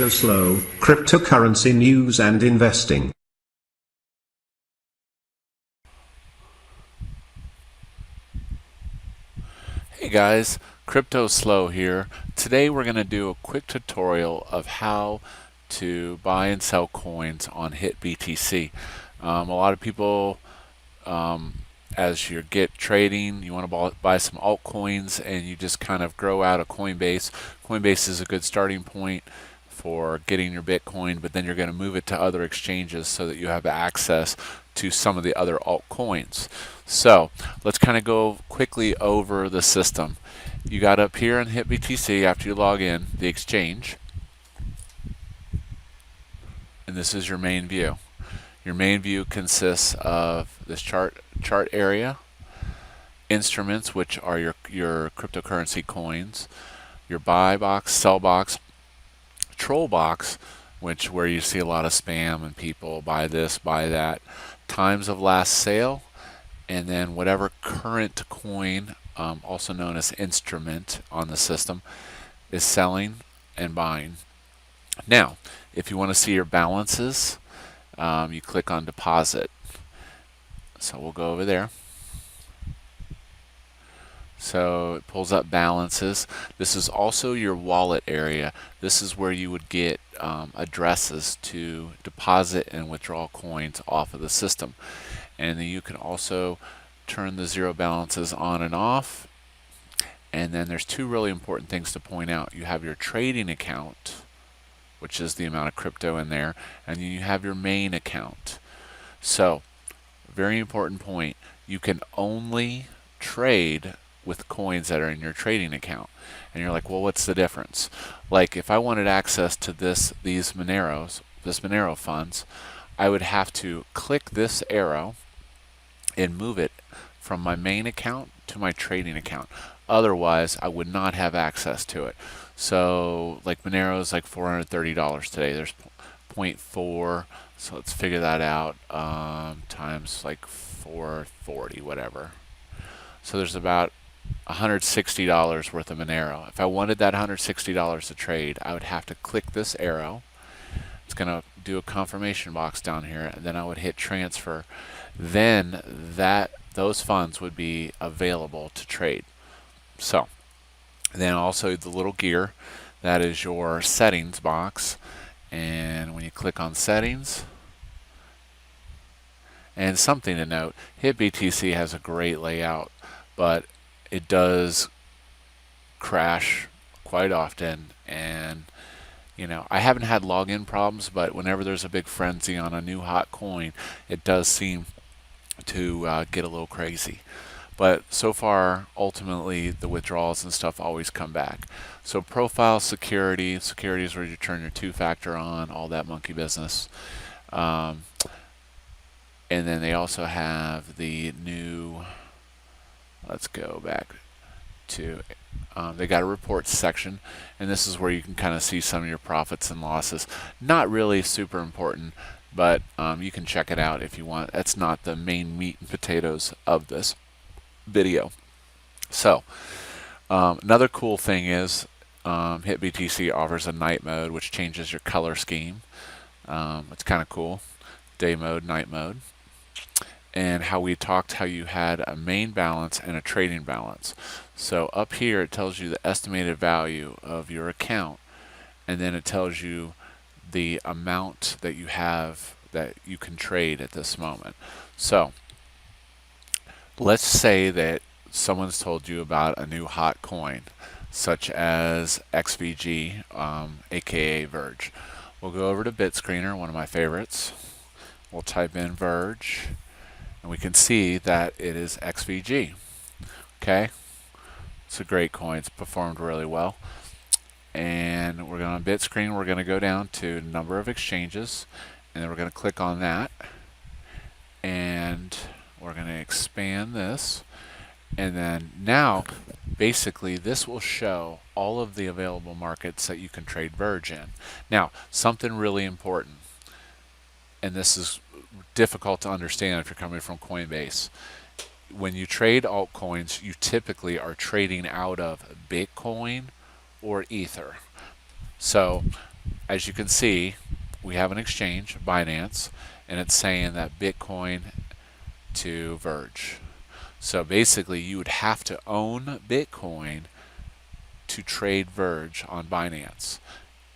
CryptoSLO, cryptocurrency news and investing. Hey guys, CryptoSLO here. Today we're going to do a quick tutorial of how to buy and sell coins on HitBTC. A lot of people, as you get trading, you want to buy some altcoins and you just kind of grow out a Coinbase. Coinbase is a good starting point for getting your Bitcoin, but then you're going to move it to other exchanges so that you have access to some of the other altcoins. So let's kind of go quickly over the system. You got up here in HitBTC after you log in, the exchange, and this is your main view. Your main view consists of this chart area, instruments, which are your cryptocurrency coins, your buy box, sell box, troll box, where you see a lot of spam and people buy this, buy that, times of last sale, and then whatever current coin, also known as instrument on the system, is selling and buying. Now, if you want to see your balances, you click on deposit. So we'll go over there. So it pulls up balances. This is also your wallet area. This is where you would get addresses to deposit and withdraw coins off of the system. And then you can also turn the zero balances on and off. And then there's two really important things to point out. You have your trading account, which is the amount of crypto in there, and then you have your main account. So, very important point, you can only trade with coins that are in your trading account. And you're like, well, what's the difference? Like, if I wanted access to this Monero funds, I would have to click this arrow and move it from my main account to my trading account. Otherwise, I would not have access to it. So, like Monero is like $430 today. There's 0.4, so let's figure that out, times like 440, whatever. So there's about $160 worth of Monero. If I wanted that $160 to trade, I would have to click this arrow. It's going to do a confirmation box down here, and then I would hit transfer. Then those funds would be available to trade. So then also the little gear, that is your settings box, and when you click on settings, and something to note, HitBTC has a great layout, but it does crash quite often, and you know, I haven't had login problems, but whenever there's a big frenzy on a new hot coin, it does seem to get a little crazy. But so far, ultimately, the withdrawals and stuff always come back. So profile security is where you turn your two-factor on, all that monkey business. And then they also have the new, let's go back to, they got a reports section, and this is where you can kind of see some of your profits and losses. Not really super important, but you can check it out if you want. That's not the main meat and potatoes of this video. So another cool thing is HitBTC offers a night mode, which changes your color scheme. It's kind of cool. Day mode, night mode. And how we talked how you had a main balance and a trading balance. So up here it tells you the estimated value of your account, and then it tells you the amount that you have that you can trade at this moment. So let's say that someone's told you about a new hot coin, such as XVG, aka Verge. We'll go over to BitScreener, one of my favorites. We'll type in Verge, and we can see that it is XVG. Okay, it's a great coin. It's performed really well. And we're going to BitScreen. We're going to go down to number of exchanges, and then we're going to click on that, and we're going to expand this, and then now basically this will show all of the available markets that you can trade Verge in. Now, something really important, and this is difficult to understand if you're coming from Coinbase. When you trade altcoins, you typically are trading out of Bitcoin or Ether. So as you can see, we have an exchange, Binance, and it's saying that Bitcoin to Verge. So basically, you would have to own Bitcoin to trade Verge on Binance.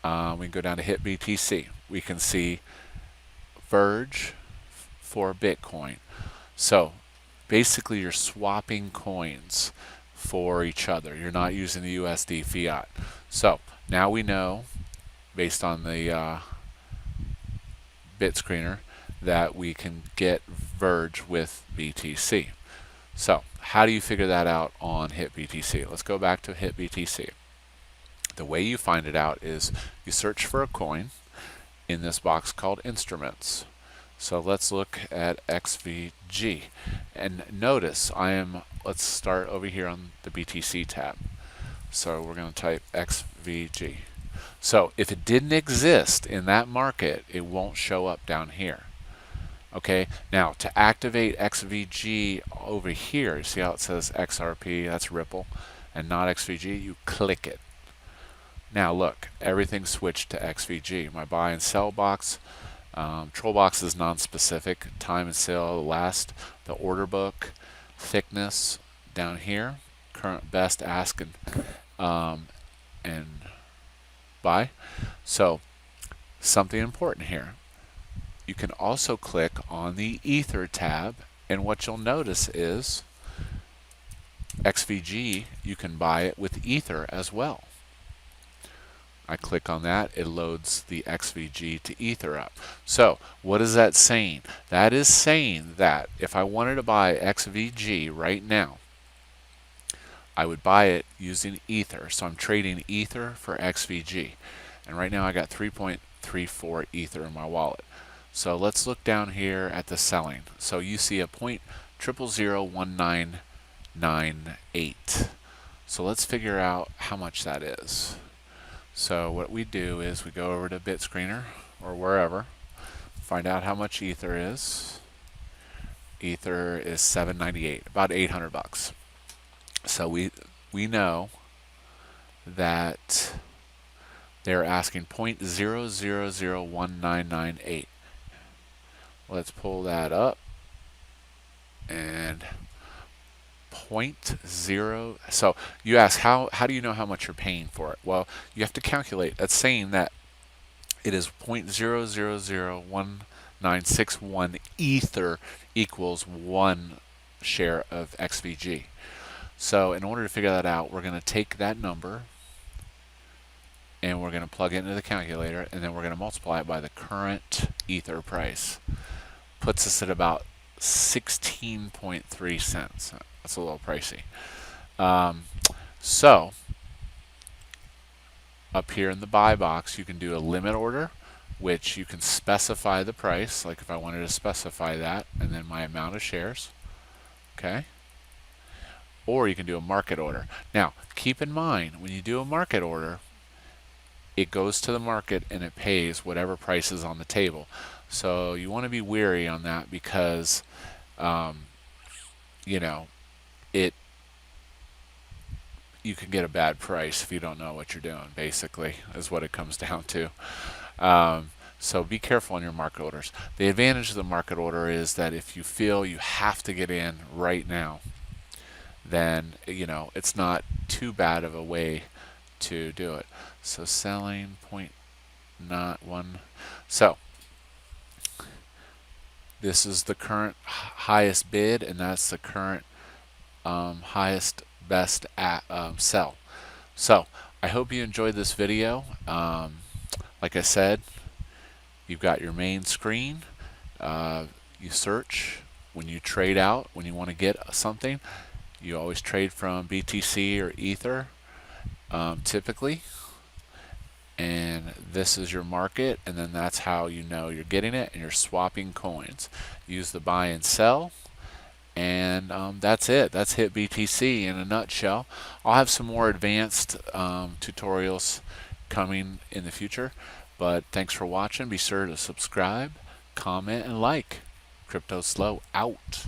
We can go down to HitBTC. We can see Verge for Bitcoin. So basically, you're swapping coins for each other. You're not using the USD fiat. So now we know, based on the BitScreener, that we can get Verge with BTC. So how do you figure that out on HitBTC? Let's go back to HitBTC. The way you find it out is you search for a coin in this box called instruments. So let's look at XVG, and notice let's start over here on the BTC tab. So we're going to type XVG. So if it didn't exist in that market, it won't show up down here. Okay, now to activate XVG over here, you see how it says XRP, that's Ripple, and not XVG, you click it. Now look, everything switched to XVG. My buy and sell box, troll box is non-specific, time and sale, last, the order book, thickness down here, current best ask and buy. So something important here. You can also click on the Ether tab, and what you'll notice is XVG, you can buy it with Ether as well. I click on that, it loads the XVG to Ether up. So what is that saying? That is saying that if I wanted to buy XVG right now, I would buy it using Ether. So I'm trading Ether for XVG. And right now I got 3.34 Ether in my wallet. So let's look down here at the selling. So you see a 0.001998. So let's figure out how much that is. So what we do is we go over to BitScreener or wherever, find out how much Ether is. Ether is $7.98, about 800 bucks. So we know that they're asking 0.001998. Let's pull that up, and 0.0. So you ask, how do you know how much you're paying for it? Well, you have to calculate. That's saying that it is 0.001961 Ether equals 1 share of XVG. So in order to figure that out, we're going to take that number and we're going to plug it into the calculator, and then we're going to multiply it by the current Ether price. Puts us at about 16.3 cents. That's a little pricey. So up here in the buy box, you can do a limit order, which you can specify the price, like if I wanted to specify that, and then my amount of shares. Okay. Or you can do a market order. Now, keep in mind, when you do a market order, it goes to the market and it pays whatever price is on the table. So you want to be wary on that because, you know, you can get a bad price if you don't know what you're doing, basically, is what it comes down to. So be careful on your market orders. The advantage of the market order is that if you feel you have to get in right now, then, you know, it's not too bad of a way to do it. So selling 0.1. So this is the current highest bid, and that's the current highest best sell. So I hope you enjoyed this video. Like I said, you've got your main screen. You search when you trade out, when you want to get something. You always trade from BTC or Ether, typically. And this is your market, and then that's how you know you're getting it, and you're swapping coins. Use the buy and sell, and that's it. That's HitBTC in a nutshell. I'll have some more advanced tutorials coming in the future, but thanks for watching. Be sure to subscribe, comment, and like. CryptoSLO out.